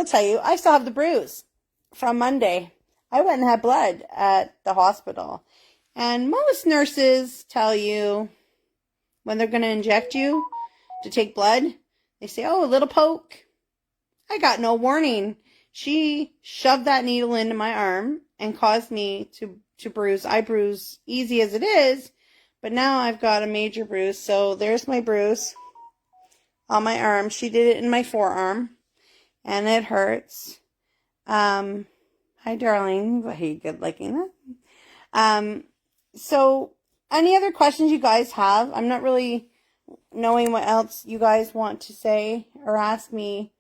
still tell you, I still have the bruise from Monday. I went and had blood at the hospital. And most nurses tell you when they're going to inject you to take blood, they say, oh, a little poke. I got no warning. She shoved that needle into my arm and caused me to bruise. I bruise easy as it is, but now I've got a major bruise. So there's my bruise on my arm. She did it in my forearm, and it hurts. Hi, darling. Hey, good looking. So any other questions you guys have? I'm not really knowing what else you guys want to say or ask me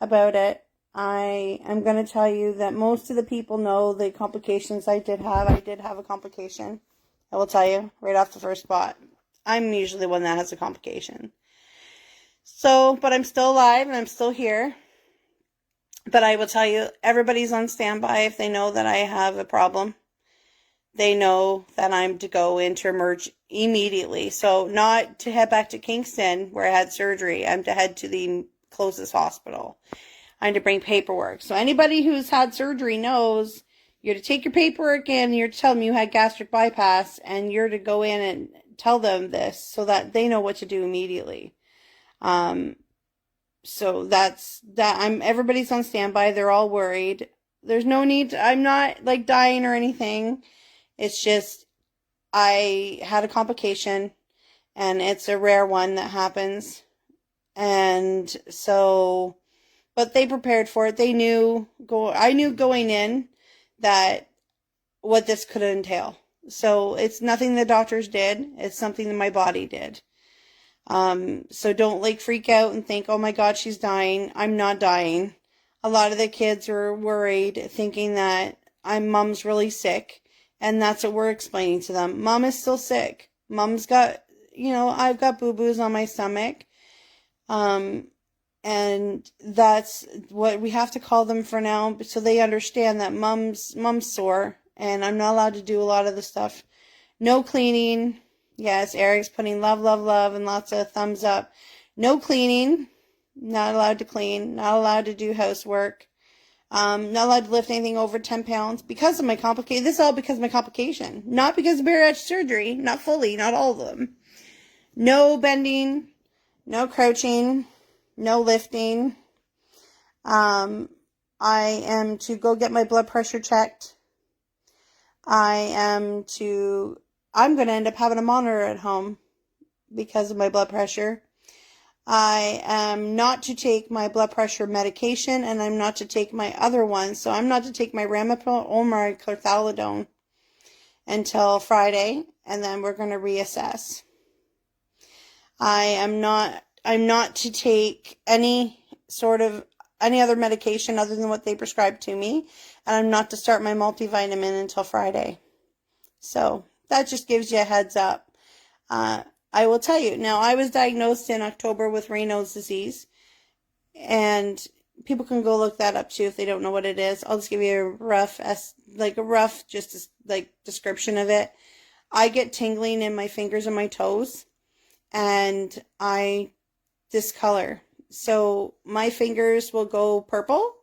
about it. I am going to tell you that most of the people know the complications I did have. I did have a complication. I will tell you right off the first spot. I'm usually the one that has a complication. So, but I'm still alive and I'm still here. But I will tell you, everybody's on standby if they know that I have a problem. They know that I'm to go in to emerge immediately. So not to head back to Kingston where I had surgery. I'm to head to the closest hospital. I'm to bring paperwork. So anybody who's had surgery knows you're to take your paperwork in, you're to tell them you had gastric bypass, and you're to go in and tell them this so that they know what to do immediately. So that's that. Everybody's on standby. They're all worried. There's no need to, I'm not like dying or anything. It's just I had a complication, and it's a rare one that happens. And so, but they prepared for it. I knew going in that what this could entail. So it's nothing the doctors did. It's something that my body did. So don't like freak out and think, oh my God, she's dying. I'm not dying. A lot of the kids are worried, thinking that mom's really sick. And that's what we're explaining to them. Mom is still sick. Mom's got, I've got boo-boos on my stomach. And that's what we have to call them for now, so they understand that mom's sore, and I'm not allowed to do a lot of the stuff. No cleaning. Yes, Eric's putting love, love, love, and lots of thumbs up. No cleaning. Not allowed to clean. Not allowed to do housework. Not allowed to lift anything over 10 pounds because of my complication. This is all because of my complication. Not because of bariatric surgery. Not fully. Not all of them. No bending. No crouching. No lifting. I am to go get my blood pressure checked. I'm going to end up having a monitor at home because of my blood pressure. I am not to take my blood pressure medication, and I'm not to take my other one. So I'm not to take my Ramapil or my clothalidone until Friday, and then we're going to reassess. I'm not to take any other medication other than what they prescribed to me, and I'm not to start my multivitamin until Friday. So that just gives you a heads up. I will tell you, now I was diagnosed in October with Raynaud's disease, and people can go look that up too if they don't know what it is. I'll just give you a rough description of it. I get tingling in my fingers and my toes, and I discolor. So my fingers will go purple.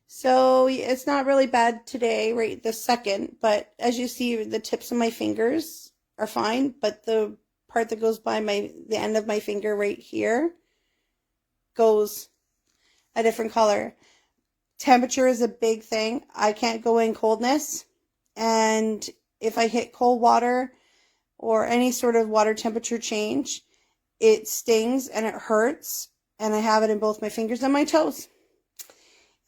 So it's not really bad today, right this second, but as you see, the tips of my fingers are fine, but the part that goes by the end of my finger right here goes a different color. Temperature is a big thing. I can't go in coldness, and if I hit cold water or any sort of water temperature change, it stings and it hurts, and I have it in both my fingers and my toes.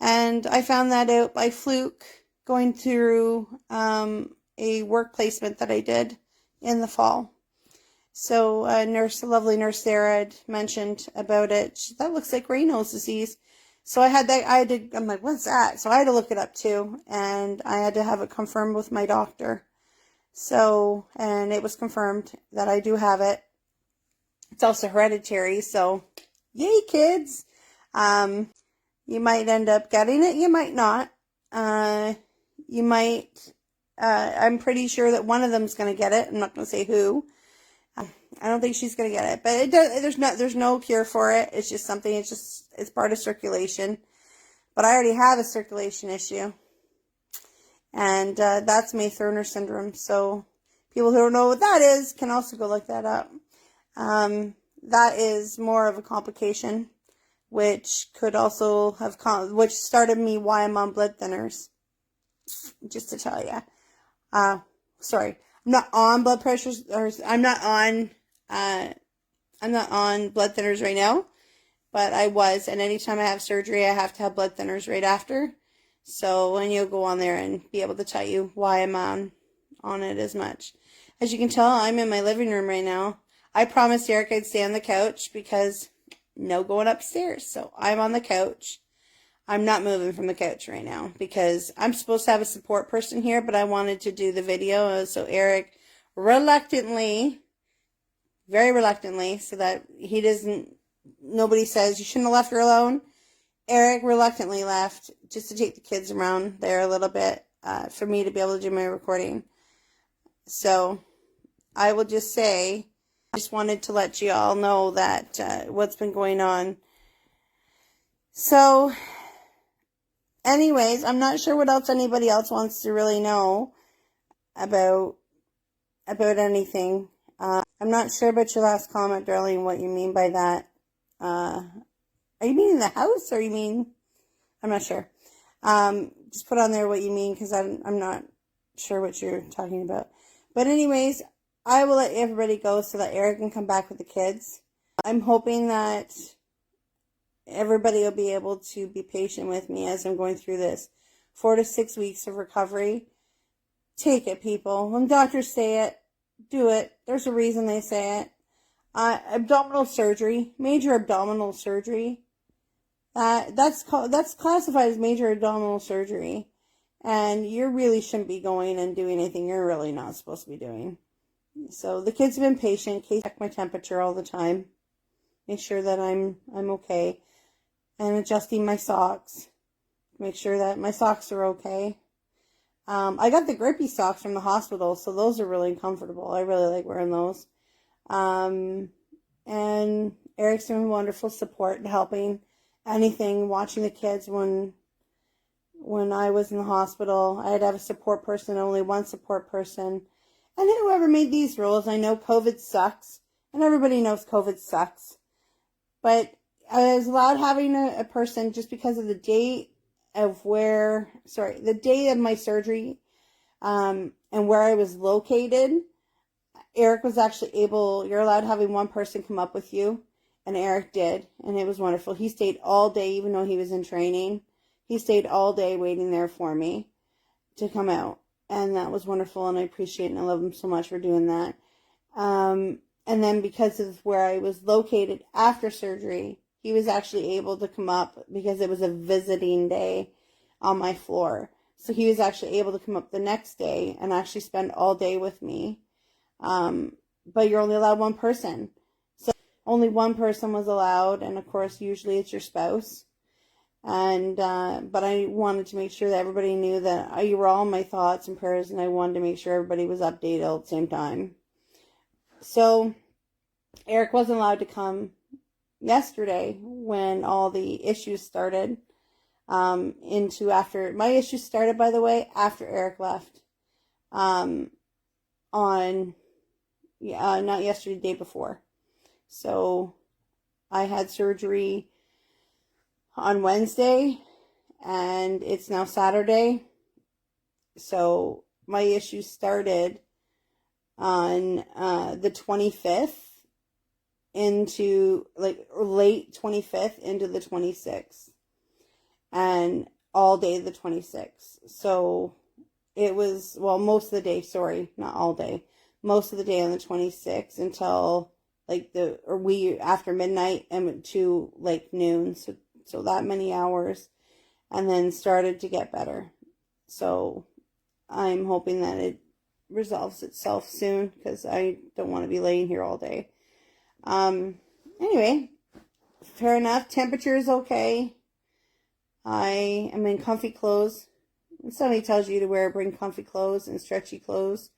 And I found that out by fluke going through a work placement that I did in the fall. So a lovely nurse there had mentioned about it. That looks like Raynaud's disease. So I'm like, what's that? So I had to look it up too, and I had to have it confirmed with my doctor. So, and it was confirmed that I do have it. It's also hereditary, so yay, kids. You might end up getting it, you might not. You might, I'm pretty sure that one of them's going to get it. I'm not going to say who. I don't think she's going to get it, but there's no cure for it. It's just something, it's part of circulation. But I already have a circulation issue. And that's May-Thorner syndrome. So people who don't know what that is can also go look that up. That is more of a complication, which could also have, which started me why I'm on blood thinners. Just to tell you. Sorry, I'm not on blood pressures, or I'm not on blood thinners right now, but I was, and anytime I have surgery, I have to have blood thinners right after. So, and you'll go on there and be able to tell you why I'm on it as much. As you can tell, I'm in my living room right now. I promised Erik I'd stay on the couch because no going upstairs. So I'm on the couch. I'm not moving from the couch right now because I'm supposed to have a support person here, but I wanted to do the video. So Erik reluctantly, very reluctantly, so that he doesn't, nobody says you shouldn't have left her alone. Erik reluctantly left just to take the kids around there a little bit for me to be able to do my recording. So I will just say, I just wanted to let you all know that what's been going on. So anyways, I'm not sure what else anybody else wants to really know about anything. I'm not sure about your last comment, darling, what you mean by that. Are you meaning the house, or you mean, I'm not sure. Just put on there what you mean, because I'm not sure what you're talking about. But anyways, I will let everybody go so that Erik can come back with the kids. I'm hoping that everybody will be able to be patient with me as I'm going through this 4 to 6 weeks of recovery. Take it, people. When doctors say it, do it. There's a reason they say it. Abdominal surgery, major abdominal surgery. That's classified as major abdominal surgery, and you really shouldn't be going and doing anything you're really not supposed to be doing. So the kids have been patient. Kate check my temperature all the time, make sure that I'm okay, and adjusting my socks, make sure that my socks are okay. I got the grippy socks from the hospital, so those are really comfortable. I really like wearing those. And Erik's doing wonderful support and helping anything, watching the kids when I was in the hospital. I had to have a support person, only one support person. And whoever made these rules, I know COVID sucks, and everybody knows COVID sucks. But I was allowed having a person just because of the date of the date of my surgery, and where I was located. Erik was actually you're allowed having one person come up with you, and Erik did, and it was wonderful. He stayed all day, even though he was in training. He stayed all day waiting there for me to come out, and that was wonderful, and I appreciate it, and I love him so much for doing that. And then because of where I was located after surgery, he was actually able to come up because it was a visiting day on my floor. So he was actually able to come up the next day and actually spend all day with me. But you're only allowed one person. So only one person was allowed, and of course usually it's your spouse. And but I wanted to make sure that everybody knew that you were all in my thoughts and prayers, and I wanted to make sure everybody was updated all at the same time. So Erik wasn't allowed to come yesterday when all the issues started. After my issues started, by the way, after Erik left. Not yesterday, the day before. So I had surgery on Wednesday, and it's now Saturday. So my issues started on the 25th into late 25th into the 26th, and all day the 26th. So it was, most of the day, sorry, not all day, most of the day on the 26th until after midnight and to noon. So that many hours, and then started to get better. So I'm hoping that it resolves itself soon, because I don't want to be laying here all day. Anyway, fair enough. Temperature is okay. I am in comfy clothes. When somebody tells you to bring comfy clothes and stretchy clothes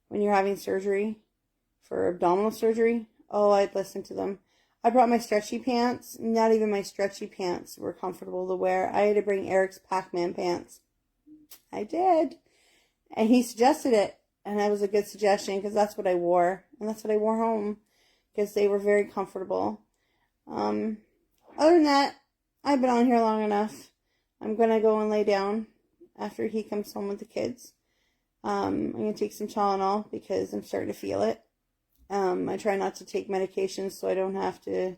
when you're having surgery for abdominal surgery, I'd listen to them. I brought my stretchy pants. Not even my stretchy pants were comfortable to wear. I had to bring Eric's Pac-Man pants. I did. And he suggested it. And that was a good suggestion because that's what I wore. And that's what I wore home because they were very comfortable. Other than that, I've been on here long enough. I'm going to go and lay down after he comes home with the kids. I'm going to take some Tylenol because I'm starting to feel it. I try not to take medications so I don't have to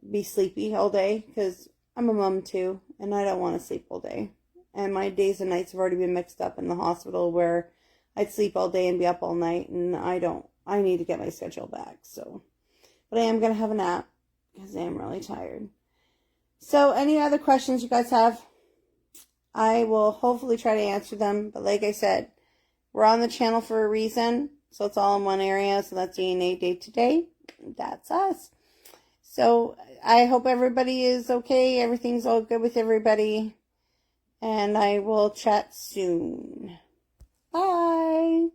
be sleepy all day because I'm a mom too and I don't want to sleep all day. And my days and nights have already been mixed up in the hospital where I'd sleep all day and be up all night, and I need to get my schedule back. So, but I am going to have a nap because I am really tired. So any other questions you guys have, I will hopefully try to answer them. But like I said, we're on the channel for a reason. So it's all in one area. So that's E&A Day2Day. That's us. So I hope everybody is okay. Everything's all good with everybody. And I will chat soon. Bye.